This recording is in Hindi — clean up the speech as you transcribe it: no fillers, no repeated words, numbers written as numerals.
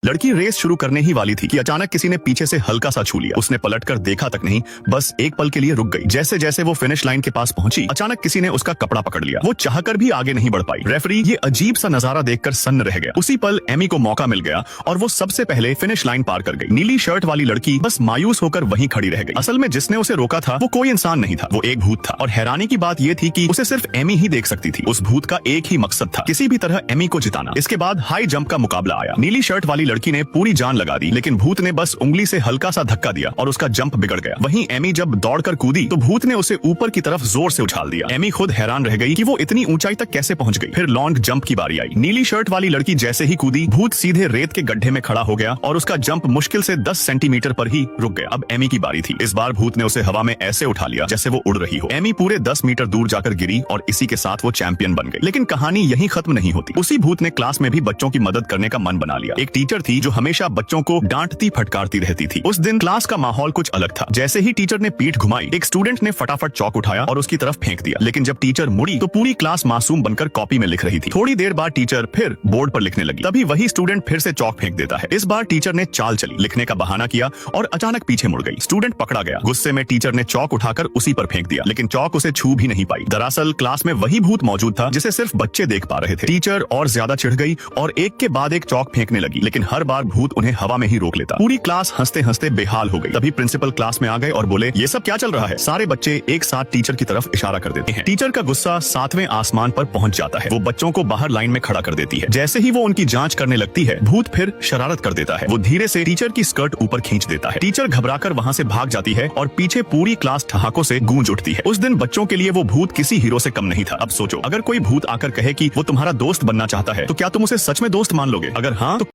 लड़की रेस शुरू करने ही वाली थी कि अचानक किसी ने पीछे से हल्का सा छू लिया। उसने पलटकर देखा तक नहीं, बस एक पल के लिए रुक गई। जैसे जैसे वो फिनिश लाइन के पास पहुंची, अचानक किसी ने उसका कपड़ा पकड़ लिया। वो चाहकर भी आगे नहीं बढ़ पाई। रेफरी ये अजीब सा नजारा देखकर सन्न रह गया। उसी पल एमी को मौका मिल गया और वो सबसे पहले फिनिश लाइन पार कर गई। नीली शर्ट वाली लड़की बस मायूस होकर वहीं खड़ी रह गई। असल में जिसने उसे रोका था वो कोई इंसान नहीं था, वो एक भूत था। और हैरानी की बात ये थी कि उसे सिर्फ एमी ही देख सकती थी। उस भूत का एक ही मकसद था, किसी भी तरह एमी को जिताना। इसके बाद हाई जंप का मुकाबला आया। नीली शर्ट वाली लड़की ने पूरी जान लगा दी, लेकिन भूत ने बस उंगली से हल्का सा धक्का दिया और उसका जंप बिगड़ गया। वहीं एमी जब दौड़कर कूदी तो भूत ने उसे ऊपर की तरफ जोर से उछाल दिया। एमी खुद हैरान रह गई कि वो इतनी ऊंचाई तक कैसे पहुंच गई। फिर लॉन्ग जंप की बारी आई। नीली शर्ट वाली लड़की जैसे ही कूदी, भूत सीधे रेत के गड्ढे में खड़ा हो गया और उसका जंप मुश्किल से 10 सेंटीमीटर पर ही रुक गया। अब एमी की बारी थी। इस बार भूत ने उसे हवा में ऐसे उठा लिया जैसे वो उड़ रही हो। एमी पूरे 10 मीटर दूर जाकर गिरी और इसी के साथ वो चैंपियन बन गई। लेकिन कहानी यहीं खत्म नहीं होती। उसी भूत ने क्लास में भी बच्चों की मदद करने का मन बना लिया। एक टीचर थी जो हमेशा बच्चों को डांटती फटकारती रहती थी। उस दिन क्लास का माहौल कुछ अलग था। जैसे ही टीचर ने पीठ घुमाई, एक स्टूडेंट ने फटाफट चौक उठाया और उसकी तरफ फेंक दिया। लेकिन जब टीचर मुड़ी तो पूरी क्लास मासूम बनकर कॉपी में लिख रही थी। थोड़ी देर बाद टीचर फिर बोर्ड पर लिखने लगी। तभी वही स्टूडेंट फिर से चौक फेंक देता है। इस बार टीचर ने चाल चली, लिखने का बहाना किया और अचानक पीछे मुड़ गई। स्टूडेंट पकड़ा गया। गुस्से में टीचर ने चौक उठाकर उसी पर फेंक दिया, लेकिन चौक उसे छू भी नहीं पाई। दरअसल क्लास में वही भूत मौजूद था जिसे सिर्फ बच्चे देख पा रहे थे। टीचर और ज्यादा चिढ़ गई और एक के बाद एक चौक फेंकने लगी, लेकिन हर बार भूत उन्हें हवा में ही रोक लेता। पूरी क्लास हंसते हंसते बेहाल हो गई। तभी प्रिंसिपल क्लास में आ गए और बोले, ये सब क्या चल रहा है? सारे बच्चे एक साथ टीचर की तरफ इशारा कर देते हैं। टीचर का गुस्सा 7वें आसमान पर पहुंच जाता है। वो बच्चों को बाहर लाइन में खड़ा कर देती है। जैसे ही वो उनकी जांच करने लगती है, भूत फिर शरारत कर देता है। वो धीरे से टीचर की स्कर्ट ऊपर खींच देता है। टीचर घबराकर वहां से भाग जाती है और पीछे पूरी क्लास ठहाकों से गूंज उठती है। उस दिन बच्चों के लिए वो भूत किसी हीरो से कम नहीं था। अब सोचो, अगर कोई भूत आकर कहे कि वो तुम्हारा दोस्त बनना चाहता है, तो क्या तुम उसे सच में दोस्त मान लोगे? अगर हाँ तो